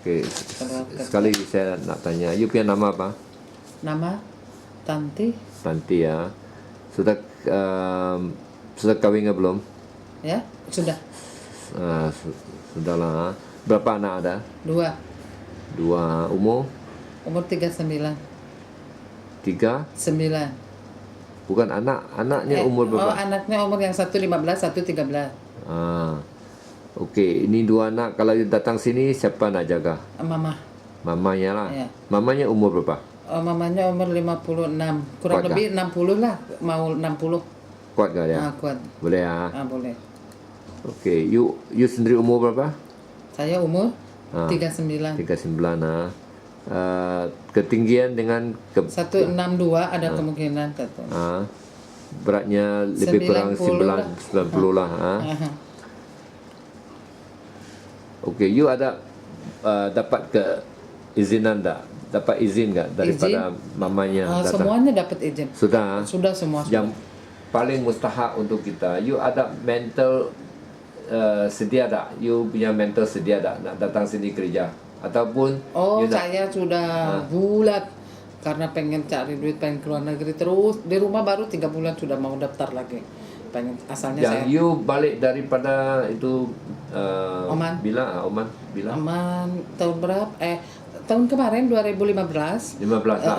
Oke, sekali saya nak tanya, you punya nama apa? Nama Tanti, Tanti ya. Sudah sudah kawin nggak belum? ya sudah Sudahlah. Berapa anak ada? 2, Dua. Umur? umur 39. 3? Bukan anaknya umur Oh, berapa? anaknya umur yang satu 15, satu 13. Oke, ini 2 anak. Kalau you datang sini siapa nak jaga? Mama. Mamanya lah. Iya. Mamanya umur berapa? Oh, mamanya umur 56, kurang Kuat lebih 60 lah, mau 60. Kuat gak dia? Kuat. Boleh ya. Boleh. Oke, you sendiri umur berapa? Saya umur 39. 39. Ketinggian dengan 162 ada kemungkinan kata. Beratnya lebih kurang 90 lah. Oke, you ada dapat keizinan tak? Dapat izin nggak daripada mamanya datang? Semuanya dapat izin. Sudah. Sudah semua. Yang paling mustahak untuk kita, you ada mental sedia tak? You punya mental sedia tak nak datang sini kerja? Ataupun saya sudah bulat karena pengen cari duit, pengen keluar negeri terus. Di rumah baru 3 bulan sudah mau daftar lagi. Pengen asalnya yang saya. you balik daripada itu Oman. Oman bila? Oman tahun berapa? Tahun kemarin 2015. 15 lah.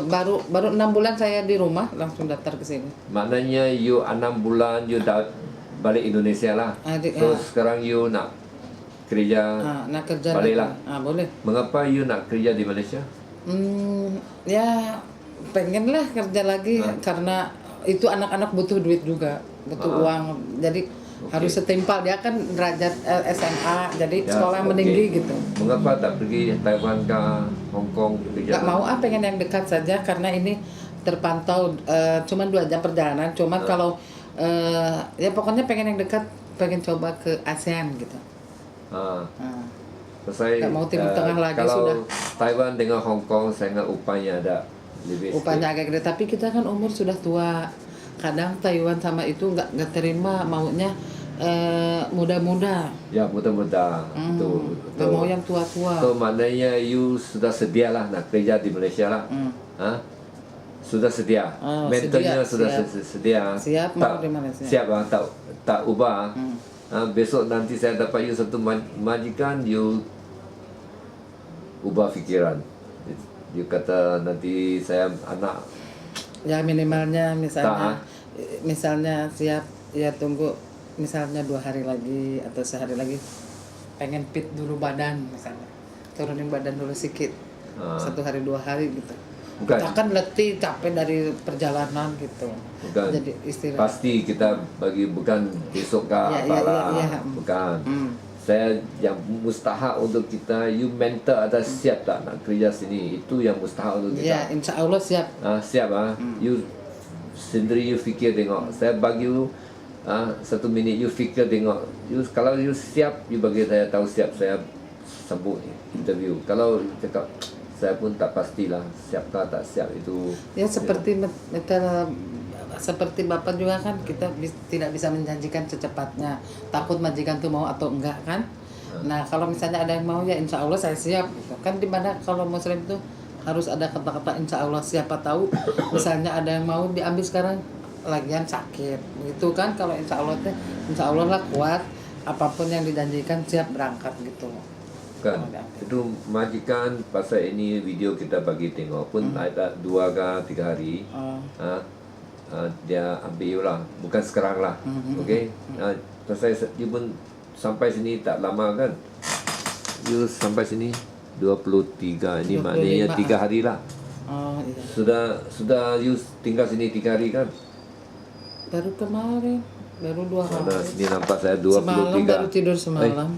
Baru 6 bulan saya di rumah langsung daftar ke sini. Maknanya you 6 bulan you balik Indonesia lah. Terus sekarang you nak kerja, nak kerja baliklah. Boleh. Mengapa you nak kerja di Malaysia? Ya pengen lah kerja lagi karena itu anak-anak butuh duit juga, butuh uang. Jadi harus setimpal, dia kan derajat SMA, jadi sekolah meninggi gitu. Mengapa tak pergi Taiwan ke Hong Kong kerja? Gak mau, pengen yang dekat saja karena ini terpantau cuman 2 jam perjalanan. Cuman kalau ya pokoknya pengen yang dekat, pengen coba ke ASEAN gitu. Saya mau Timur Tengah lagi kalau sudah. Taiwan dengan Hong Kong saya ingat upahnya ada lebih upahnya agak gede, tapi kita kan umur sudah tua. Kadang Taiwan sama itu nggak terima, maunya muda-muda. Ya, muda-muda. Betul. Nggak mau yang tua-tua. So maknanya you sudah sedia lah nak kerja di Malaysia lah. Sudah sedia. Mentalnya sudah sedia. Siap mau di Malaysia. Siap lah, tak ubah. Besok nanti saya dapat you satu majikan, you ubah fikiran. You kata nanti saya anak. Ya minimalnya misalnya siap, ya tunggu misalnya 2 hari lagi atau sehari lagi, pengen fit dulu badan misalnya, turunin badan dulu sedikit, 1 hari 2 hari gitu. Bukan. Kita kan letih, capek dari perjalanan gitu. Bukan. Jadi istirahat. Pasti kita bagi, bukan besok ke bukan. Saya yang mustahak untuk kita, you mental ada siap tak nak kerja sini, itu yang mustahak untuk kita. Ya, insya Allah siap. Siap you sendiri you fikir tengok. Saya bagi you 1 minit, you fikir tengok. Kalau you siap, you bagi saya tahu siap, saya sambung interview. Kalau cakap saya pun tak pastilah siapkah tak siap itu. Ya seperti seperti Bapak juga kan, kita tidak bisa menjanjikan secepatnya, takut majikan tuh mau atau enggak kan. Nah kalau misalnya ada yang mau, ya insya Allah saya siap gitu. Kan dimana kalau muslim itu harus ada kata-kata insya Allah, siapa tahu misalnya ada yang mau diambil sekarang lagian sakit gitu kan. Kalau insya Allah lah kuat, apapun yang dijanjikan siap berangkat gitu kan. Itu majikan pasal ini video kita bagi tengok pun ada 2 ke 3 hari. Dia ambil you lah, bukan sekarang lah. Okey. Pasal you pun sampai sini tak lama kan. You sampai sini 23, ini maknanya 3 hari lah. Iya. Sudah you tinggal sini 3 hari kan? Baru kemarin, baru 2 hari. Sini nampak saya 23. Semalam baru tidur semalam.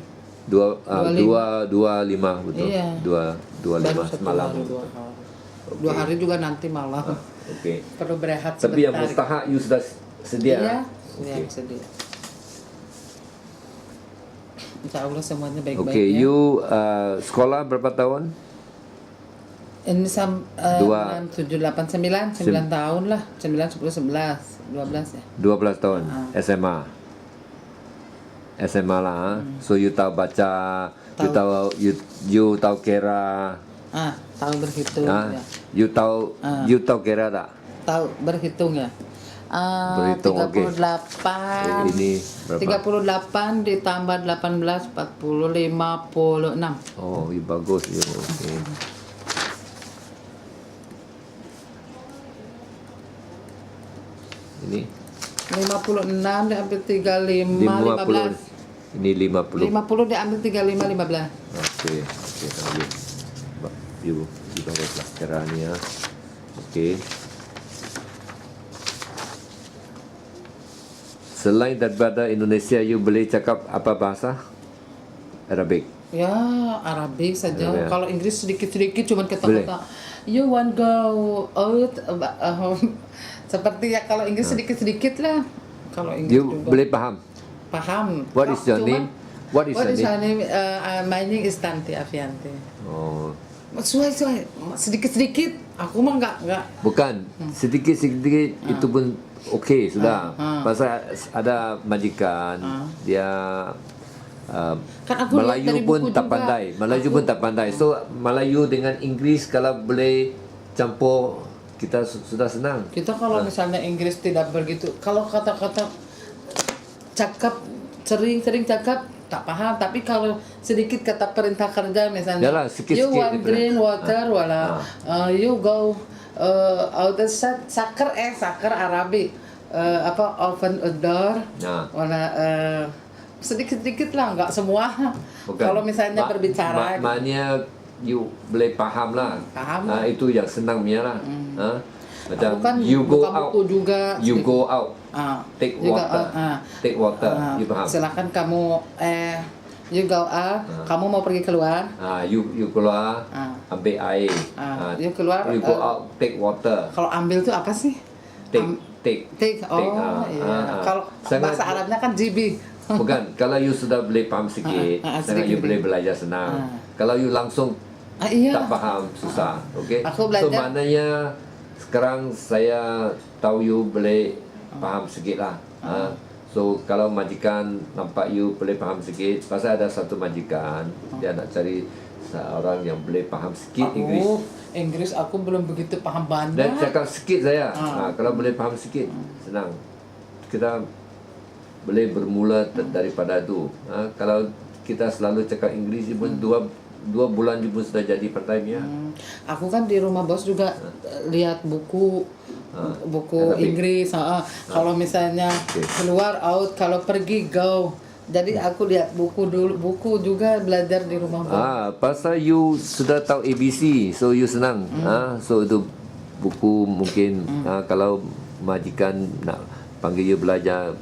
25 betul. Iya. 25 semalam. 2 hari juga nanti malam. Okey. Perlu berehat Tapi yang sebentar. mustahak you sudah sedia. Iya, sedia. Insya Allah semuanya baik-baik. Okey, you sekolah berapa tahun? Ini 6, 7, 8, 9 tahun lah. 9, 10, 11, 12 ya. 12 tahun. SMA lah. So you tahu baca You tahu you tahu kira tahu berhitung ya. You tahu kira tak? Tahu berhitung ya. Berhitung, 38 ini berapa? 38 ditambah 18 40 56. Oh, you bagus you. Okey. Ini 56 diambil 35 15. Ini 50. 50 diambil 35 15. Okey, you baguslah caranya. Okey. Selain daripada Indonesia, you boleh cakap apa bahasa? Arabic. Ya, Arabik saja. Ya. Kalau Inggris sedikit-sedikit cuman kata-kata you want go out seperti ya kalau Inggris sedikit-sedikit lah. Kalau Inggris You juga boleh paham? paham. What is your name? What is your name? My name is Tanti Avianti. Oh, Suai sedikit-sedikit. Aku mah enggak. bukan. Sedikit-sedikit itu pun okey sudah. Pasal ada majikan dia Kan aku lihat Melayu dari pun buku tak juga. pandai. Melayu pun tak pandai. So Melayu dengan Inggeris kalau boleh campur kita sudah senang. Kita kalau misalnya Inggris tidak begitu, kalau kata-kata cakap sering cakap tak paham, tapi kalau sedikit kata perintah kerja misalnya Yalah, sikit-sikit you want dia drink bilang. water wala you go outside soccer Arabic open a door wala sedikit-sedikit lah, enggak semua. Bukan. Kalau misalnya berbicara maknanya you boleh paham lah. Paham. Itu yang senang punya lah. Macam aku kan you go buka out. buku juga You go out. Take juga, water. Take water. You paham? Silakan kamu you go out, kamu mau pergi keluar. You keluar ambil air. You keluar, You go out take water. Kalau ambil itu apa sih? Take. Iya. Kalau Sangat- bahasa Arabnya kan jibi. Bukan, kalau you sudah boleh paham sikit, sangat you sedikit. boleh belajar senang. Kalau you langsung Iya. tak faham, susah. Okey. Aku So belajar- maknanya sekarang saya tahu you boleh faham sikit lah. So kalau majikan nampak you boleh faham sikit, pasal ada satu majikan dia nak cari seorang yang boleh faham sikit Inggris aku belum begitu paham banyak. dan cakap sikit saya. Kalau boleh faham sikit, senang. Kita boleh bermula daripada itu. Kalau kita selalu cakap Inggeris pun dua bulan pun sudah jadi pandai punya. Aku kan di rumah bos juga lihat buku Arabic. Inggris. Kalau misalnya keluar out, kalau pergi go. Jadi aku lihat buku juga belajar di rumah bos. Pasal you sudah tahu ABC, so you senang. So itu buku mungkin kalau majikan nak panggil you belajar,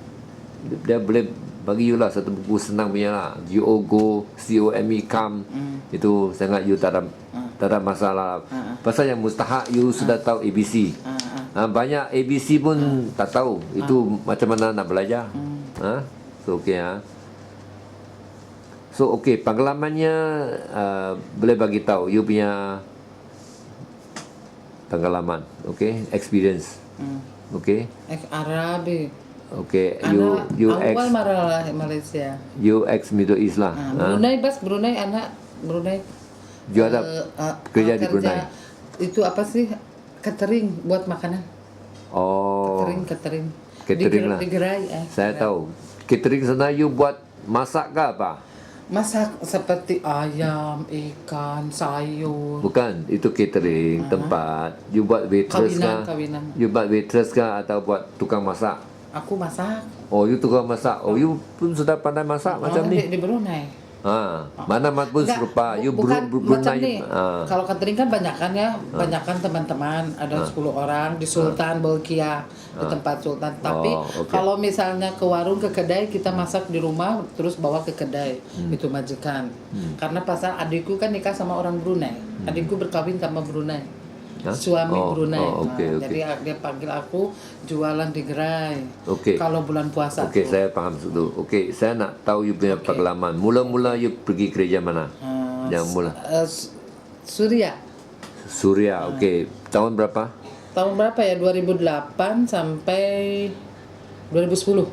dia boleh bagi you lah satu buku senang punya lah. Go, COME, come. Itu sangat you tak ada masalah. Pasal yang mustahak you sudah tahu ABC. Banyak ABC pun tak tahu. Itu macam mana nak belajar. So okey So okey, pengalamannya boleh bagi tahu you punya pengalaman, okey, experience. Okey. Arabic. Okey, you awal marah Malaysia. You ex Middle East lah. Brunei Brunei. You ada kerja di Brunei. Itu apa sih? Catering buat makanan. Oh. Catering. Catering lah. Di gerai. Saya tahu. Catering sana you buat masak ke apa? Masak seperti ayam, ikan, sayur. Bukan, itu catering tempat. You buat waitress Kawinan. You buat waitress ke atau buat tukang masak? Aku masak. Oh, you tukang masak. Oh, you pun sudah pandai masak macam ni. Di Brunei. Mana pun serupa. You bukan macam ni. Brunei. Kalau catering kan banyakan ya, banyakan teman-teman, ada 10 orang di Sultan Bolkiah, di tempat Sultan. Tapi okay. kalau misalnya ke warung, ke kedai, kita masak di rumah terus bawa ke kedai. Itu majikan. Karena pasal adikku kan nikah sama orang Brunei. Adikku berkawin sama Brunei. Suami Brunei. Okay. Jadi dia panggil aku jualan di gerai. Okay. Kalau bulan puasa. Okey, saya faham dulu. Okey, saya nak tahu you punya pengalaman. Mula-mula you pergi gereja mana? Yang mula. Suria. Suria. Okey. Tahun berapa? Tahun berapa ya? 2008 sampai 2010.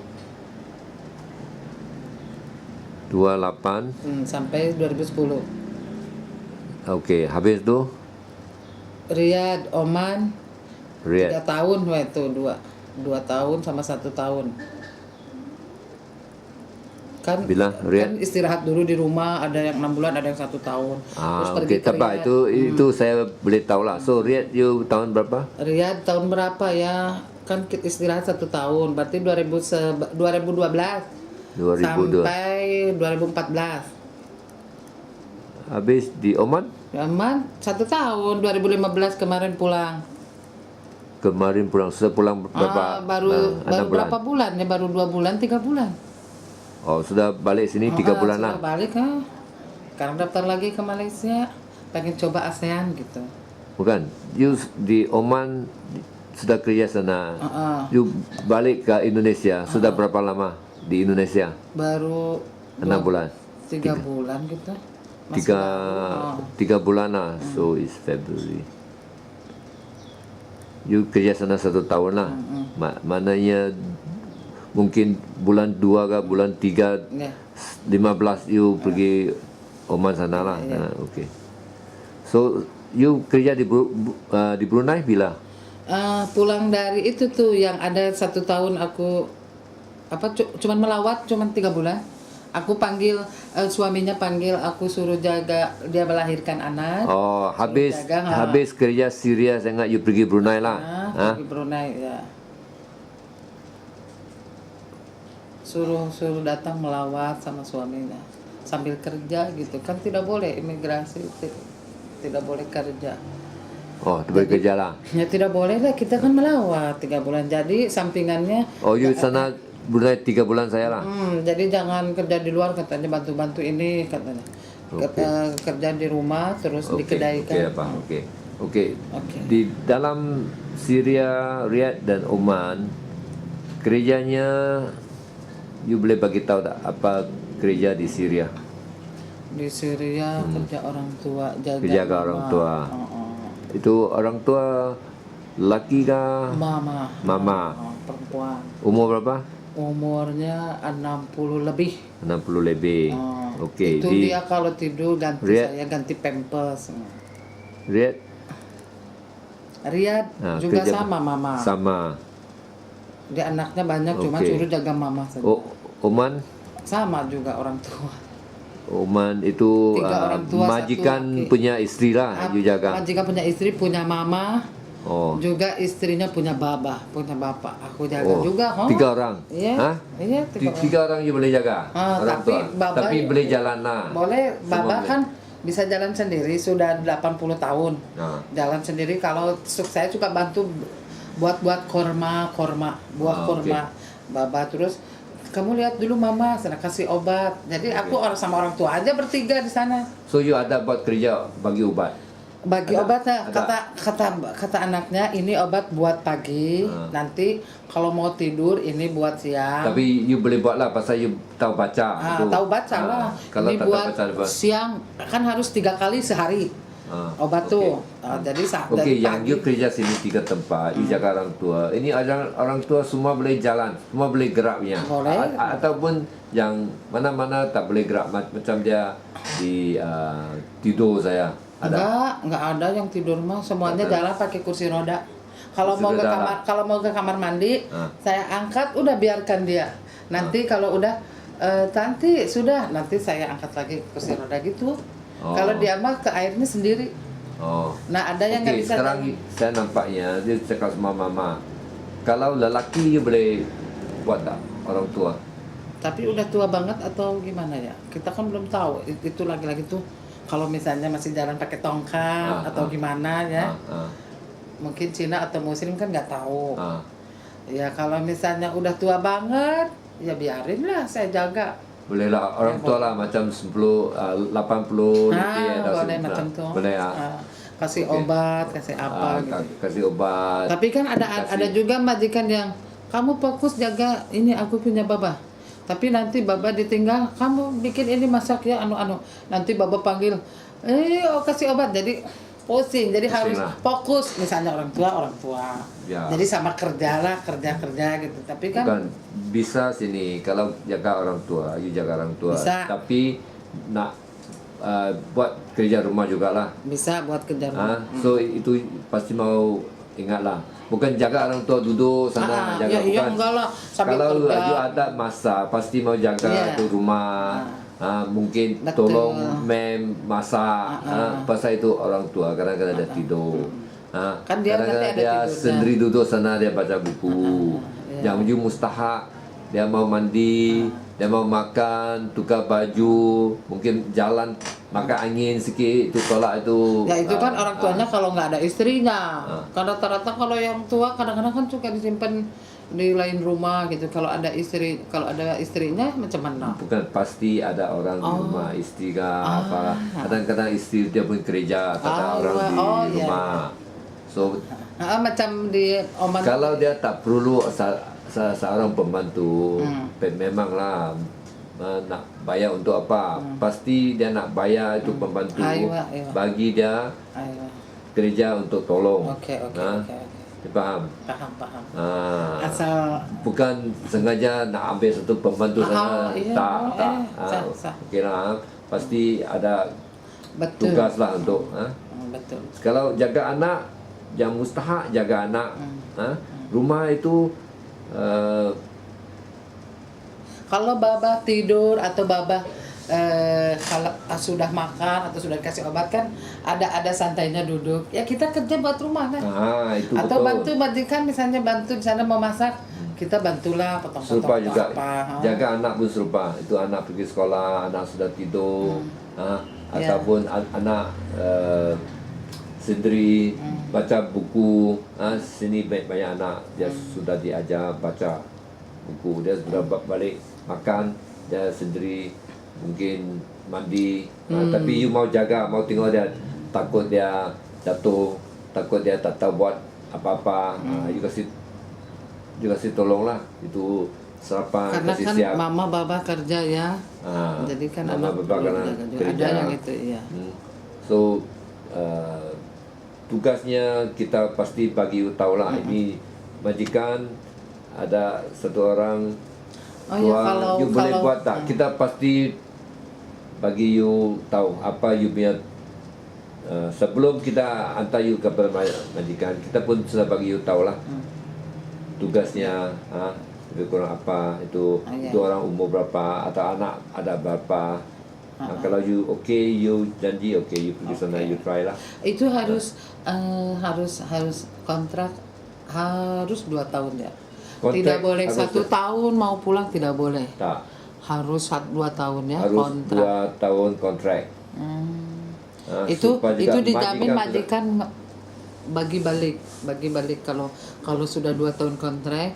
2008 28. Sampai 2010. Oke, habis tu Riyadh, Oman, 3 Riyadh. tahun itu 2 tahun sama 1 tahun. Kan Bila Riyadh. kan istirahat dulu di rumah, ada yang 6 bulan, ada yang 1 tahun. Terus pergi Okey, ke tak apa, Riyadh. itu saya boleh tahu lah. So Riyadh you tahun berapa? Riyadh tahun berapa ya? Kan kita istirahat 1 tahun, berarti 2012 2002. sampai 2014. Habis di Oman? Oman 1 tahun, 2015 kemarin pulang. Kemarin pulang, sepulang berapa? Baru 6 bulan. berapa bulan ya? Baru 2 bulan, 3 bulan. Oh, sudah balik sini 3 bulan lah. Sudah balik Sekarang daftar lagi ke Malaysia, pengen coba ASEAN gitu. Bukan, you di Oman sudah kerja sana. You balik ke Indonesia, sudah berapa lama di Indonesia? Baru 6 bulan. 3 bulan gitu. Masih Tiga bulan lah. So it's February. You kerja sana 1 tahun lah. Maknanya mungkin bulan 2 ke bulan 3 Ya. 15 you pergi Oman sana lah. Okay. So you kerja di Brunei bila? Pulang dari itu tuh yang ada 1 tahun aku cuman melawat cuman 3 bulan. Aku panggil suaminya panggil, aku suruh jaga dia melahirkan anak. Oh, habis kerja Syria sangat you pergi Brunei lah. Pergi Brunei ya. Suruh datang melawat sama suaminya sambil kerja gitu kan, tidak boleh imigrasi, tidak boleh kerja. Oh, tidak boleh kerja lah. Ya tidak boleh lah, kita kan melawat 3 bulan, jadi sampingannya. Oh, you sana Brunei 3 bulan saya lah. Jadi jangan kerja di luar katanya, bantu ini katanya. Kerja di rumah terus di kedai kan. Okey. Di dalam Syria, Riyadh dan Oman, kerjanya you boleh bagi tahu tak apa kerja di Syria? Di Syria kerja orang tua, jaga orang tua. Itu orang tua laki kah? Mama. Perempuan. Umur berapa? Umurnya 60 lebih. 60 lebih. Okey. Itu dia kalau tidur ganti Riyadh. saya ganti pampers. Riyadh juga sama mama. Sama. Dia anaknya banyak, cuma suruh jaga mama saja. Oman? Sama juga orang tua. Oman itu 3 orang tua, majikan punya istri lah you jaga. Majikan punya istri, punya mama. Juga istrinya punya bapak. Aku jaga juga. 3 orang? Iya. Iya, 3 orang you boleh jaga? Orang tapi tua. Tapi boleh jalan lah. Boleh, bapak kan bisa jalan sendiri, sudah 80 tahun. Jalan sendiri. Kalau saya suka bantu buat korma, buah korma. Baba terus kamu lihat dulu mama, sana kasih obat. Jadi aku sama orang tua aja bertiga di sana. So you ada buat kerja bagi obat? Bagi obat kata anaknya, ini obat buat pagi, nanti kalau mau tidur ini buat siang. Tapi you boleh buat lah pasal you tahu baca. Tahu baca lah. Kalau ini tak buat baca, siang kan harus 3 kali sehari. Obat tuh. Jadi yang you kerja sini 3 tempat, you jaga orang tua. Ini orang tua semua boleh jalan, semua boleh geraknya. Boleh. Ataupun yang mana-mana tak boleh gerak, macam dia di tidur saya. Enggak ada yang tidur mah, semuanya jalan pakai kursi roda. Kalau mau ke kamar mandi, saya angkat, udah biarkan dia. Nanti kalau udah nanti saya angkat lagi kursi roda gitu. Kalau dia mah ke airnya sendiri. Nah, ada yang nggak bisa. Sekarang saya nampaknya dia cakap sama mama, kalau lelaki you boleh buat tak orang tua? Tapi udah tua banget atau gimana ya? Kita kan belum tahu. Itu lagi-lagi tuh kalau misalnya masih jalan pakai tongkat atau gimana ya. Mungkin Cina atau Muslim kan nggak tahu. Ya kalau misalnya udah tua banget, ya biarin lah saya jaga. Boleh lah orang tua lah, macam 80 lebih boleh macam tuh. Boleh kasih obat, kasih apa gitu. Kasih obat. Tapi kan ada juga majikan yang kamu fokus jaga ini, aku punya baba. Tapi nanti baba ditinggal, kamu bikin ini masak ya anu. Nanti baba panggil, kasih obat. Jadi pusing. Jadi Pusing harus lah. fokus, misalnya orang tua. Ya. Jadi sama kerja gitu. Tapi kan Bukan bisa sini kalau jaga orang tua, you jaga orang tua. Bisa. Tapi nak buat kerja rumah juga lah. bisa buat kerja rumah. So itu pasti mau ingatlah. Bukan jaga orang tua duduk sana jaga, iya bukan. enggak lah, sambil Kalau kerja. you ada masa pasti mau jaga Iya. tu rumah. Mungkin Betul. tolong masak. Pasal itu orang tua kadang-kadang dia tidur. Kan dia nanti Kadang-kadang ada dia tidurnya. sendiri duduk sana dia baca buku. Iya. Yang you mustahak dia mau mandi, dia mau makan, tukar baju, mungkin jalan makan angin sikit itu tolak itu. Ya itu kan orang tuanya kalau nggak ada istrinya. Ah. Kan rata-rata kalau yang tua kadang-kadang kan suka disimpan di lain rumah gitu. Kalau ada istrinya macam mana? Bukan pasti ada orang di rumah istri kah apa. Kadang-kadang istri dia pun kerja, tak ada orang di iya. rumah. So Macam di Oman. kalau dia tak perlu seorang pembantu, memanglah nak bayar untuk apa? Pasti dia nak bayar itu pembantu Aiwa. bagi dia Ayo. kerja untuk tolong. Oke. Dia faham? Paham. Asal bukan sengaja nak ambil satu pembantu sana. iya. Tak. Sah. Okey lah. Pasti ada Betul. tugas lah untuk. Betul. Kalau jaga anak, yang mustahak jaga anak. Rumah itu Kalau Baba tidur atau Baba kalau sudah makan atau sudah dikasih obat kan ada santainya duduk. Ya kita kerja buat rumah kan. itu Atau betul. bantu majikan misalnya bantu di sana mau masak, kita bantulah potong-potong Serupa juga. apa. Jaga anak pun serupa. Itu anak pergi sekolah, anak sudah tidur, Ya. ataupun anak sendiri baca buku. Sini banyak anak dia sudah diajar baca buku. Dia sudah balik makan, dia sendiri mungkin mandi. Tapi you mau jaga, mau tengok dia, takut dia jatuh, takut dia tak tahu buat apa-apa. You kasih tolonglah. Itu sarapan Karena kasih kan siap. mama baba kerja ya. Jadi kan Mama anak bapa kena juga. kerja. Ada yang itu ya. So tugasnya kita pasti bagi tahu lah. Ini majikan ada satu orang Oh ya, you boleh kalau- buat tak? Kita pasti bagi you tahu apa you punya sebelum kita hantar you kepada majikan, kita pun sudah bagi you tahu lah tugasnya, lebih kurang apa itu, iya. itu orang umur berapa atau anak ada berapa. Kalau you you janji you pergi sana, you try lah. Itu harus kontrak harus 2 tahun ya. Kontrak Tidak boleh harus 1 tahun mau pulang tidak boleh. Tak, Harus 2 tahun ya harus kontrak. 2 tahun kontrak. Itu supaya juga dijamin majikan majikan bagi balik kalau sudah 2 tahun kontrak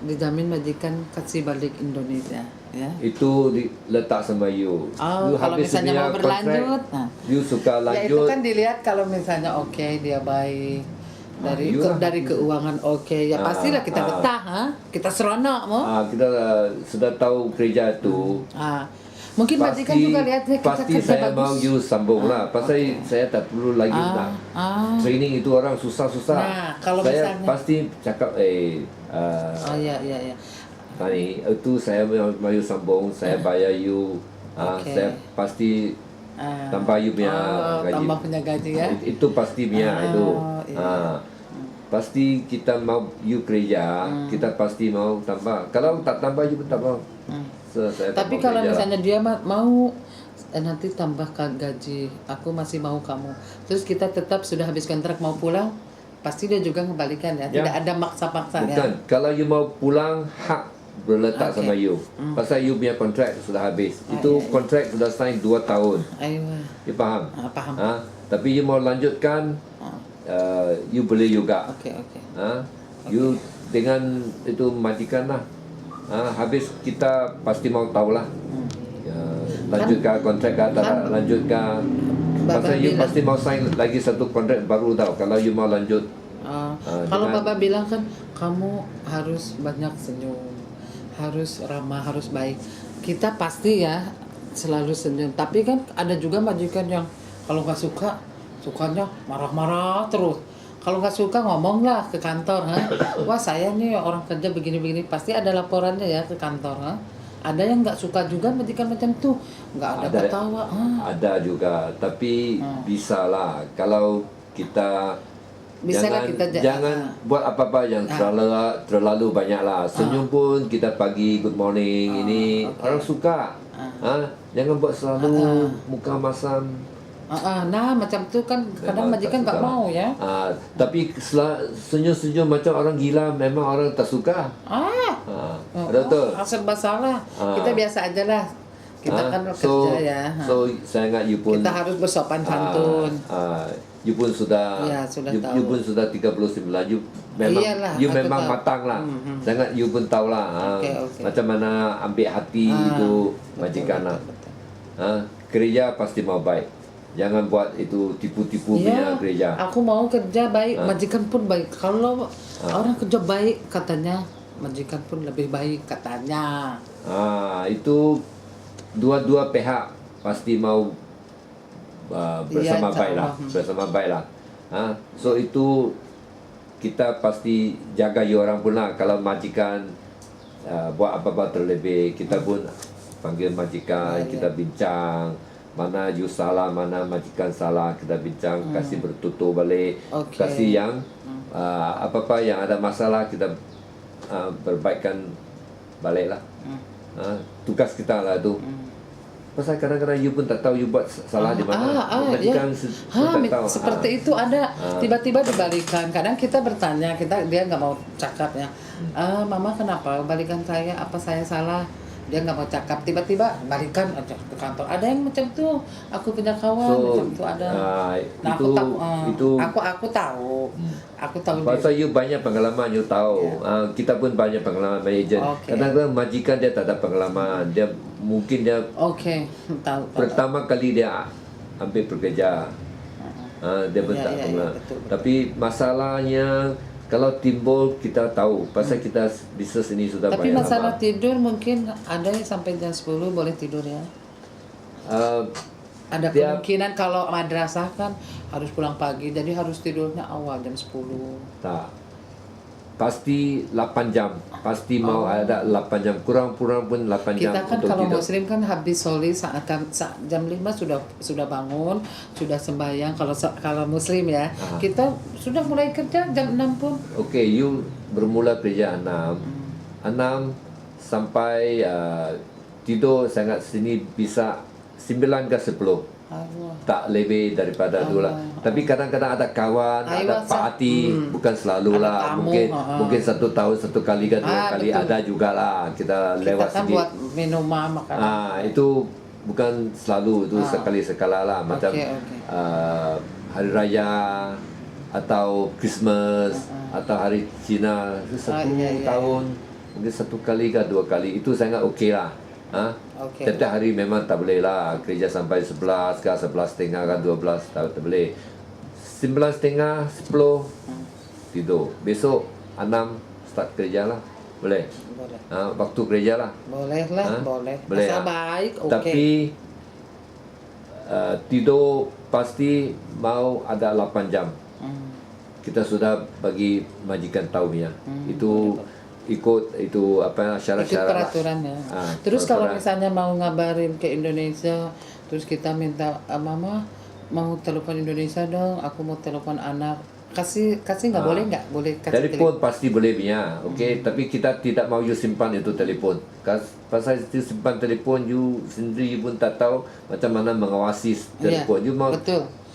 dijamin majikan kasih balik Indonesia ya. itu letak sama you. You Kalau habis misalnya punya mau berlanjut, kontrak, you suka ya itu lanjut. kan dilihat kalau misalnya oke dia baik dari keuangan oke ya pastilah kita betah kita seronok mau. Kita sudah tahu kerja itu. Mungkin majikan juga lihat kita pasti kerja saya bagus. mau you sambung lah. Pasal saya tak perlu lagi nak training itu orang susah-susah. Nah, kalau saya misalnya- pasti cakap Iya. Tani itu saya mau you sambung, saya bayar you. Okey. Saya pasti tambah you punya gaji. Tambah punya gaji ya. Itu pasti punya itu. Iya. Pasti kita mau you kerja, kita pasti mau tambah. Kalau tak tambah you pun tak mau. So, saya tak Tapi mau kalau kerja. misalnya dia mau nanti tambahkan gaji, aku masih mau kamu. Terus kita tetap sudah habis kontrak mau pulang, pasti dia juga kembalikan ya. Ya. Tidak ada maksa-maksa ya. Bukan. Kalau you mau pulang, hak berletak Okey. sama you. Pasal you punya kontrak sudah habis. Itu kontrak sudah sign 2 tahun. Ayo. You faham? Paham. Tapi you mau lanjutkan, you boleh juga. Oke. You dengan itu majikan lah. Habis kita pasti mau tahu lah. Lanjutkah kontrak atau tak lanjutkah? Pasal you bilang- pasti mau sign lagi satu kontrak baru tahu. Kalau you mau lanjut. Kalau dengan- Baba bilang kan kamu harus banyak senyum, harus ramah, harus baik. Kita pasti ya selalu senyum. Tapi kan ada juga majikan yang kalau nggak suka Sukanya marah-marah terus. Kalau nggak suka ngomonglah ke kantor, ha? Wah saya nih orang kerja begini-begini, pasti ada laporannya ya ke kantor, ha? Ada yang nggak suka juga majikan macam tuh, nggak ada ketawa. Ada juga, tapi bisa lah kalau kita Bisa lah jangan buat apa-apa yang terlalu banyak lah. Senyum pun kita pagi good morning ini orang suka. Jangan buat selalu muka masam. Nah macam tu kan kadang majikan nggak mau ya. Tapi senyum-senyum macam orang gila memang orang tak suka. Betul. Serba salah. Kita biasa aja lah. Kita kan kerja ya. So saya ingat you pun kita harus bersopan santun. You pun sudah, you pun sudah 39. You memang Iyalah, you memang matang lah. Saya ingat you pun tahu lah. Macam mana ambil hati itu majikan lah. Kerja pasti mau baik. Jangan buat itu tipu-tipu punya gereja. Aku mau kerja baik, majikan pun baik. Kalau orang kerja baik katanya, majikan pun lebih baik katanya. Itu dua-dua pihak pasti mau bersama baik lah. So itu kita pasti jaga orang pun lah. Kalau majikan buat apa-apa terlebih, kita pun panggil majikan, kita bincang. Mana you salah, mana majikan salah, kita bincang, kasih bertutur balik, kasih yang apa-apa yang ada masalah kita perbaikkan balik lah. Tugas kita lah tu. Pasal kadang-kadang you pun tak tahu you buat salah di mana. Majikan tak tahu. Seperti itu ada tiba-tiba dibalikan. Kadang kita bertanya, dia nggak mau cakap ya. Mama kenapa balikan saya? Apa saya salah? Dia nggak mau cakap, tiba-tiba balikan aja ke kantor. Ada yang macam tuh, aku punya kawan macam tuh ada. Nah, aku tahu. Pasal you banyak pengalaman, you tahu. Kita pun banyak pengalaman agent. Kadang-kadang majikan dia tak ada pengalaman, dia mungkin dia tahu. Pertama kali dia ambil pekerja, dia pun tak pengalaman. Tapi masalahnya kalau timbul kita tahu pasal kita bisnes ini sudah tapi banyak masalah lama. Tidur mungkin ada yang sampai jam 10 boleh tidur ya. Ada kemungkinan kalau madrasah kan harus pulang pagi, jadi harus tidurnya awal jam 10. Tak. Pasti 8 jam. Pasti mau ada 8 jam. Kurang-kurang pun 8 jam. Kita kan kalau tidur. Muslim kan habis soli saat jam 5 sudah bangun, sudah sembahyang. Kalau Muslim ya, kita sudah mulai kerja jam 6 pun. You bermula kerja 6 sampai tidur sangat sini bisa 9 ke 10. Tak lebih daripada dulu lah. Tapi kadang-kadang ada kawan, ada parti, bukan selalu lah. Mungkin 1 tahun 1 kali ke 2 kali ada juga lah. Kita lewat kan buat minuman makanan. Itu bukan selalu, itu sekali-sekala lah. Macam hari raya atau Christmas atau hari Cina, 1 tahun mungkin 1 kali ke 2 kali. Itu sangat okey lah. Setiap hari memang tak boleh lah kerja sampai 11 ke 11.30 ke 12 tak boleh. 11.30 10 tidur. Besok 6 start kerja lah. Boleh? Waktu kerja lah. Boleh lah, boleh. Masa baik, Tapi tidur pasti mau ada 8 jam. Kita sudah bagi majikan tahu ya. Itu ikut itu syarat-syarat peraturannya. Terus kalau misalnya mau ngabarin ke Indonesia, terus kita minta mama mau telepon Indonesia dong, aku mau telepon anak, kasih nggak boleh nggak boleh kasih telepon pasti boleh punya, tapi kita tidak mau you simpan itu telepon. Pasal you simpan telepon you sendiri pun tak tahu macam mana mengawasi telepon. You mau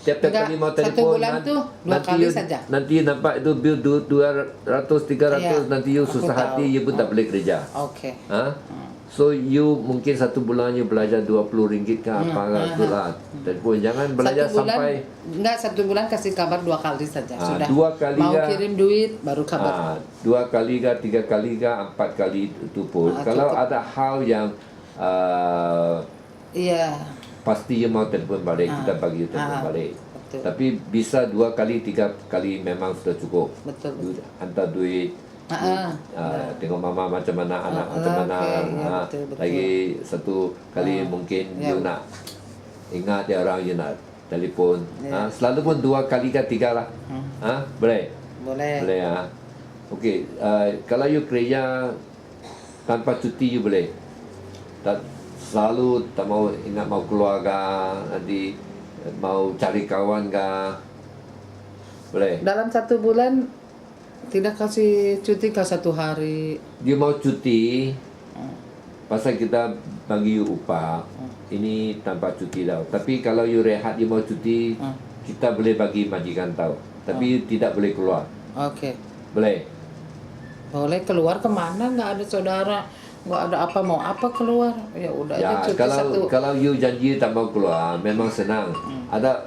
tiap kali mau telefon 1 bulan tuh 2 kali saja. Nanti nampak itu bil 200-300 nanti you susah hati, you pun tak boleh kerja. So you mungkin 1 bulan you belajar RM20 ke apa itulah. Telefon jangan belajar sampai 1 bulan kasih kabar 2 kali saja sudah. 2 kali mau kirim duit baru kabar. 2 kali ke 3 kali ke 4 kali itu pun. Kalau ada hal yang pasti you mau telefon balik, kita bagi telefon balik. Tapi bisa 2 kali 3 kali memang sudah cukup. Hantar duit, tengok mama macam mana, anak macam mana. Lagi 1 kali mungkin you nak ingat dia orang, you nak telefon. Selalu pun 2 kali ke 3 lah. Boleh? Boleh. Boleh ya. Okey, kalau you kerja tanpa cuti you boleh. Tak selalu tak mau ingat mau keluar ke, nanti mau cari kawan ke. Boleh. Dalam 1 bulan tidak kasih cuti ke 1 hari. You mau cuti, pasal kita bagi you upah. Ini tanpa cuti tau. Tapi kalau you rehat you mau cuti, kita boleh bagi majikan tahu. Tapi you tidak boleh keluar. Oke. Boleh. Boleh keluar kemana? Nggak ada saudara, nggak ada apa, mau apa keluar? Ya udah Ya, aja cuti 1. kalau you janji tak mau keluar, memang senang. Ada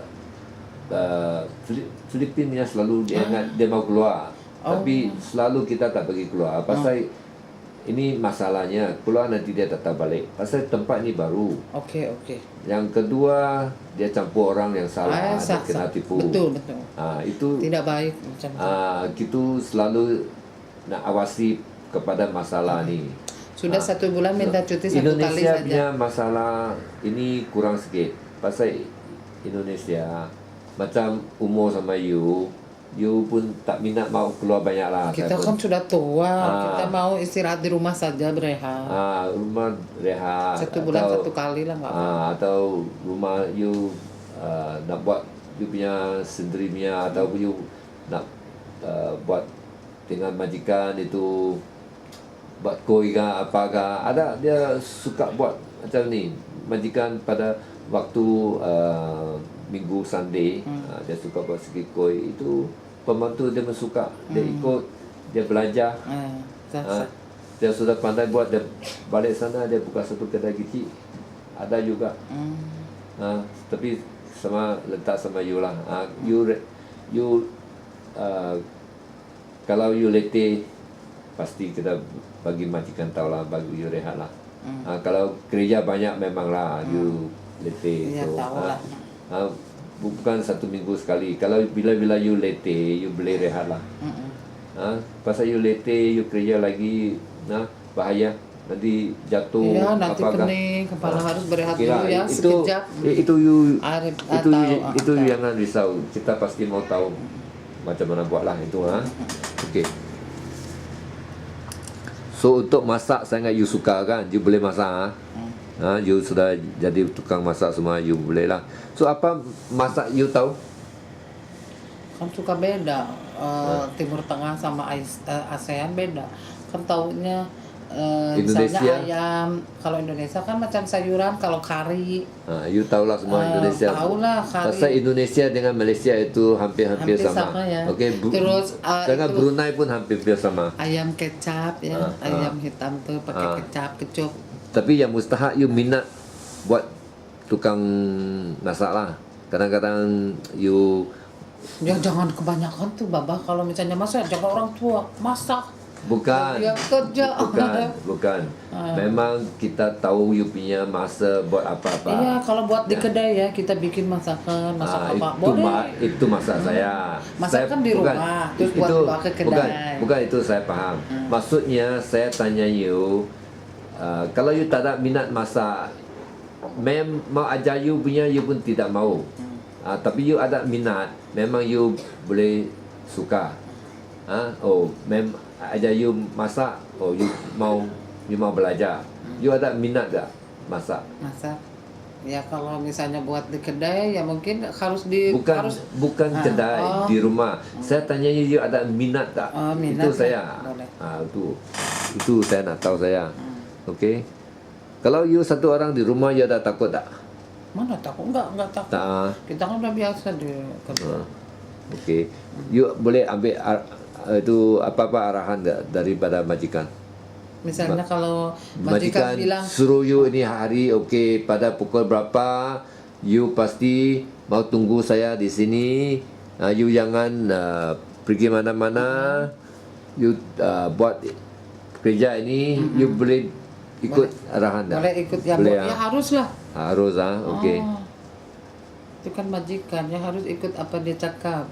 Filipina selalu dia ingat dia mau keluar. Tapi selalu kita tak bagi keluar. Pasal ini masalahnya, keluar nanti dia tetap balik. Pasal tempat ni baru. Oke. Yang kedua, dia campur orang yang salah, dia kena tipu. Betul. Itu Tidak baik macam itu. Kita selalu nak awasi kepada masalah ni. Sudah 1 bulan minta cuti 1 kali Indonesia saja. punya masalah ini kurang sikit. Pasal Indonesia macam umur sama you pun tak minat mau keluar banyak lah. Kita kan sudah tua, kita mau istirahat di rumah saja, berehat. Rumah rehat. 1 bulan 1 kali lah nggak apa. Atau rumah you nak buat you punya sendiri punya, atau you nak buat dengan majikan itu, buat koi ke apa ke. Ada dia suka buat macam ni. Majikan pada waktu minggu Sunday, dia suka buat sikit koi. Itu pembantu dia suka. Dia ikut, dia belajar. Dia sudah pandai buat, dia balik sana dia buka satu kedai kecil. Ada juga. Tapi sama letak sama you lah. You kalau you letih, pasti kita bagi majikan tahu lah, bagi you rehat lah. Kalau kerja banyak memanglah you letih. Ya, tahu lah. Bukan 1 minggu sekali. Kalau bila-bila you letih, you boleh rehat lah. Pasal you letih, you kerja lagi, bahaya. Nanti jatuh. Iya, nanti pening, kepala harus berehat dulu ya, sekejap. Itu jangan risau. Kita pasti mau tahu macam mana buat lah itu. Okey. So untuk masak sangat you suka kan? You boleh masak. You sudah jadi tukang masak semua, you boleh lah. So apa masak you tahu? Kan suka beda. Timur Tengah sama ASEAN beda. Kan taunya misalnya ayam. Kalau Indonesia kan macam sayuran, kalau kari. You tahulah semua Indonesia. Tahulah kari. Pasal Indonesia dengan Malaysia itu hampir sama. Ya. Okey. Terus dengan Brunei pun hampir sama. Ayam kecap ya, ayam hitam tuh pakai kecap, kecup. Tapi yang mustahak you minat buat tukang masak lah. Kadang-kadang you ya jangan kebanyakan tuh Babah, kalau misalnya masak jangan orang tua masak. Bukan. Ya kerja. Bukan. Memang kita tahu you punya masa buat apa-apa. Iya, kalau buat di kedai ya kita bikin masakan, masak apa boleh. Itu masak saya. Masakan di rumah, terus buat bawa ke kedai. Bukan itu saya faham. Maksudnya saya tanya you, kalau you tak ada minat masak, mau ajar you punya you pun tidak mau. Tapi you ada minat, memang you boleh suka. Ajar you masak, you mau belajar. You ada minat tak masak? Masak. Ya kalau misalnya buat di kedai ya mungkin harus bukan kedai, di rumah. Saya tanya you ada minat tak? Minat itu saya. Itu saya nak tahu saya. Okey. Kalau you satu orang di rumah, you ada takut tak? Mana takut? Enggak takut. Kita kan udah biasa di kerja. Okey. You boleh ambil itu apa-apa arahan daripada majikan? Misalnya kalau majikan bilang suruh you ini hari okey pada pukul berapa, you pasti mau tunggu saya di sini. You jangan pergi mana-mana. You buat kerja ini, you boleh ikut arahan tak? Boleh ikut ya, ya harus lah. Harus okey. Itu kan majikan ya, harus ikut apa dia cakap.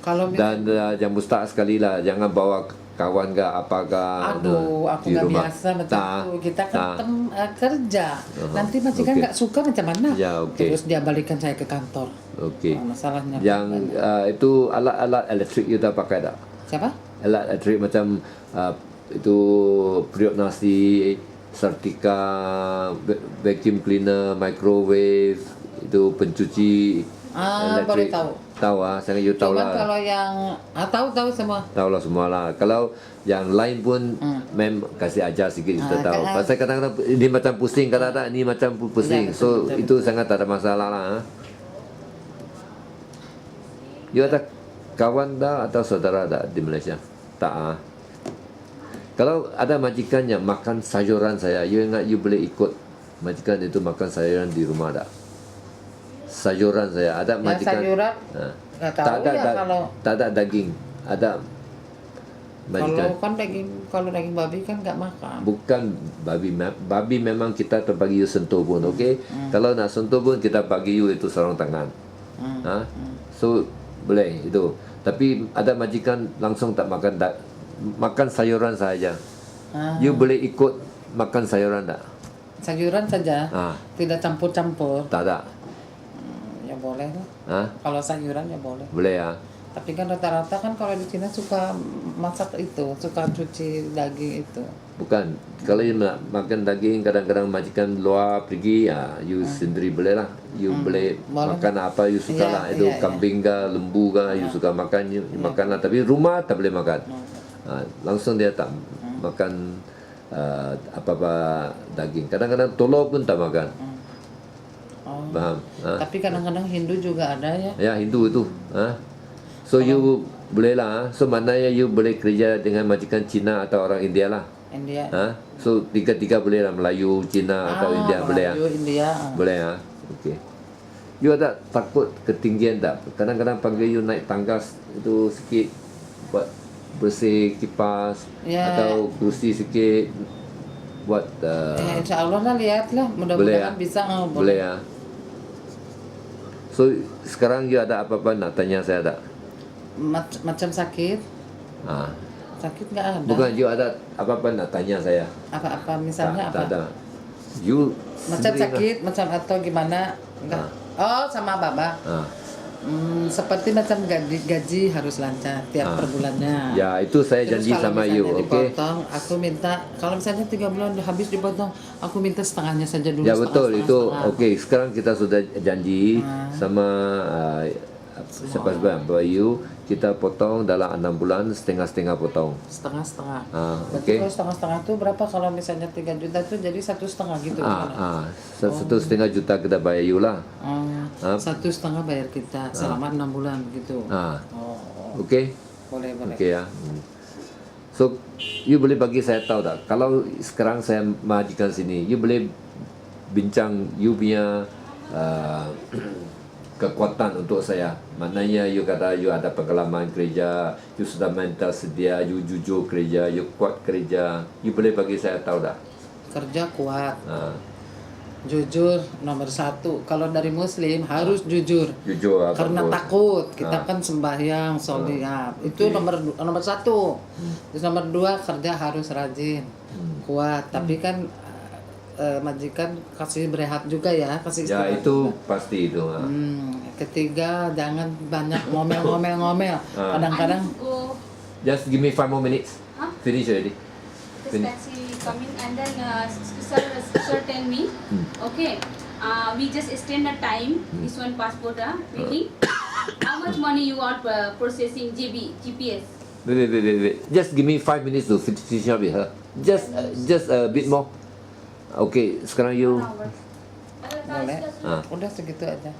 Kalau dan yang mustahak sekali lah, jangan bawa kawan ke apakah Aduh, aku di nggak rumah? biasa macam Tak. itu. Kita Tak. kan kerja. Nanti majikan okey. nggak suka macam mana? Ya, okey. Terus dia balikan saya ke kantor. Okey. Masalahnya. Yang itu alat-alat elektrik you dah pakai tak? Siapa? Alat elektrik macam itu periuk nasi, setrika, vacuum cleaner, microwave, itu pencuci Boleh tahu. Tahu saya you tahu Cuma lah. kalau yang tahu semua. Tahu lah semua lah. Kalau yang lain pun kasih ajar sikit kita tahu. Pasal kadang-kadang ini macam pusing, kadang-kadang ini macam pusing. Ya, betul, So betul, itu sangat tak ada masalah lah. You ada kawan dah atau saudara dah di Malaysia? Tak. Kalau ada majikan yang makan sayuran saya, you ingat you boleh ikut majikan itu makan sayuran di rumah tak? Sayuran saya ada Yang majikan. sayuran nggak tahu tak ada, ya kalau tak ada daging. Ada majikan. kalau daging babi kan nggak makan. Bukan babi memang kita terbagi you sentuh pun, okey. Kalau nak sentuh pun kita bagi you itu sarung tangan. So boleh itu. Tapi ada majikan langsung tak makan makan sayuran saja. You boleh ikut makan sayuran tak? Sayuran saja, tidak campur-campur. Tak ada. Ya boleh lah. Kalau sayuran ya boleh. Boleh ya. Tapi kan rata-rata kan kalau di Cina suka masak itu, suka cuci daging itu. Bukan. Kalau you nak makan daging, kadang-kadang majikan luar pergi, you sendiri boleh lah. You boleh makan apa you suka lah. Itu kambing ke, lembu ke, you suka makan, you makan lah. Tapi rumah tak boleh makan. Langsung dia tak makan apa-apa daging. Kadang-kadang telur pun tak makan. Faham? Tapi kadang-kadang Hindu juga ada ya. Ya, Hindu itu. So you boleh lah. So maknanya you boleh kerja dengan majikan Cina atau orang India lah. India. So tiga-tiga boleh lah, Melayu, Cina atau India boleh lah. India. Boleh lah. Okey. You ada takut ketinggian tak? Kadang-kadang panggil you naik tangga itu sikit buat bersih kipas atau kursi sikit buat insya Allah lah, lihatlah, mudah-mudahan bisa. Boleh ya. So sekarang you ada apa-apa nak tanya saya tak? Macam sakit? Sakit nggak ada. Bukan, you ada apa-apa nak tanya saya? Apa-apa misalnya tak, apa? Tak ada. You macam sakit, macam atau gimana? Enggak. Sama Baba. Seperti macam gaji harus lancar tiap per bulannya. Ya, itu saya janji sama you, okey. Dipotong, aku minta kalau misalnya 3 bulan habis dipotong, aku minta setengahnya saja dulu. Ya betul itu. Okey, sekarang kita sudah janji sama siapa you, kita potong dalam 6 bulan, setengah-setengah potong. Setengah-setengah. Okey. Kalau setengah-setengah itu berapa? Kalau misalnya 3 juta itu jadi 1,5 gitu. 1,5 juta kita bayar you lah. 1,5 bayar kita selama 6 bulan gitu. Okey. Boleh. Okey ya. So you boleh bagi saya tahu tak, kalau sekarang saya majikan sini, you boleh bincang you punya kekuatan untuk saya. Maknanya you kata you ada pengalaman kerja, you sudah mental sedia, you jujur kerja, you kuat kerja. You boleh bagi saya tahu tak? Kerja kuat. Jujur nomor 1. Kalau dari Muslim harus jujur. Jujur karena takut. Kita kan sembahyang, sholat. Itu nomor 1. Terus nomor 2, kerja harus rajin, kuat. Tapi kan majikan kasih berehat juga ya, kasih istirahat. Ya itu juga. pasti itu. Ketiga, jangan banyak ngomel. Kadang-kadang. Just give me 5 more minutes. Finish already. This taxi coming and then sir tell me, okay, we just extend the time. This one passport waiting. How much money you are processing GPS? Wait. Just give me 5 minutes to finish up with her. Just a bit more. Okay, sekarang you. Boleh. Udah segitu aja.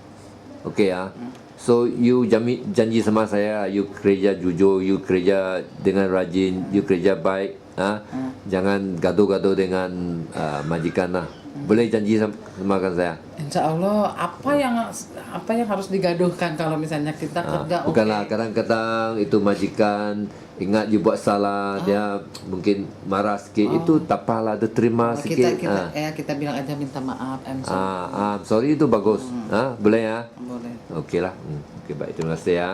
Okay ya. So you janji sama saya, you kerja jujur, you kerja dengan rajin, you kerja baik. Jangan gaduh-gaduh dengan majikan lah. Boleh janji sama saya? Insya Allah. Apa yang harus digaduhkan kalau misalnya kita kerja? Bukanlah, kadang-kadang itu majikan ingat you buat salah, dia mungkin marah sikit. Itu tak apalah, dia terima sikit. Kita bilang aja minta maaf. I'm sorry. Sorry itu bagus. Boleh ya? Boleh. Okey lah. Okey, baik, terima kasih ya.